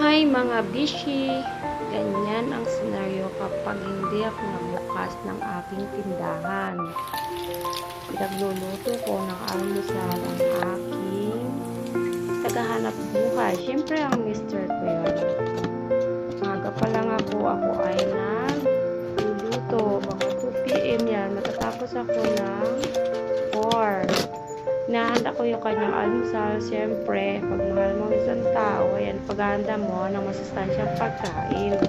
Hi mga bishi! Ganyan ang senaryo kapag hindi ako nabukas ng aking tindahan. Nagluluto ko ng almusal ang aking tagahanap buhay. Siyempre ang mister ko yun. Maga pa lang ako ay nagluluto. Baka 2 PM yan. Matatapos ako ng 4. Hinahanda ko yung kanyang almusal. Siyempre, pag mahal mo isang tao, ayan, paghahanda mo ng masustansyang pagkain.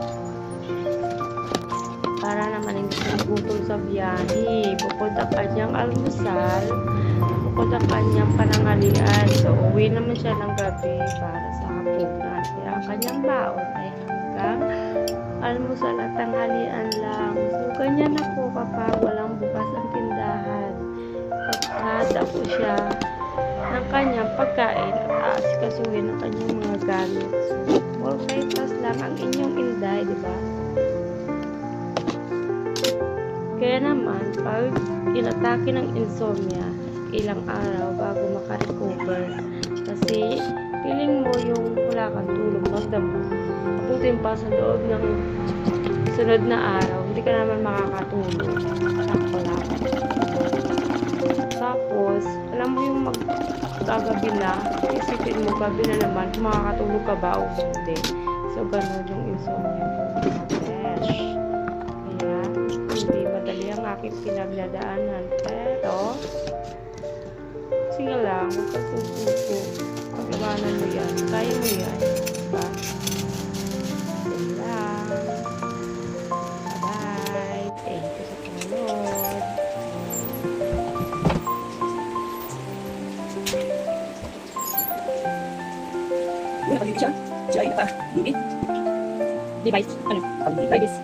Para naman hindi siya gutol sa biyahe. Bukod ang kanyang almusal, bukod ang kanyang panangalian. So, uwi naman siya ng gabi para sa hapunan. Kaya ang kanyang baon ay hanggang almusal at tanghalian lang. So, ganyan ako kapag walang bukas ang tindahan. Paghahanda ko siya ng kanyang pagkain at aasikasuhin ang kanyang mga gamit. So, all purpose lang ang inyong inday, di ba? Kaya naman, pag inatake ng insomnia, ilang araw bago makarecover. Kasi, feeling mo yung wala kang tulog, magdamo. Abutin pa sa loob ng sunod na araw, hindi ka naman makakatulog. Sakto lang. Tapos, alam mo yung magagabi na, isipin mo gabi na naman, kung makakatulog ka ba o hindi. So, ganun yung insomnia mo. Kaya, hindi madali ang aking pinagdadaanan. Pero, sige lang, huwag ka susuko. Pag-iwanan mo yan. Kaya mo yan. Diba? Sige lang. Bye-bye. Thank you sa panonood. Wala pag siya. Siya ay naka-limit. Device. Ano? Device.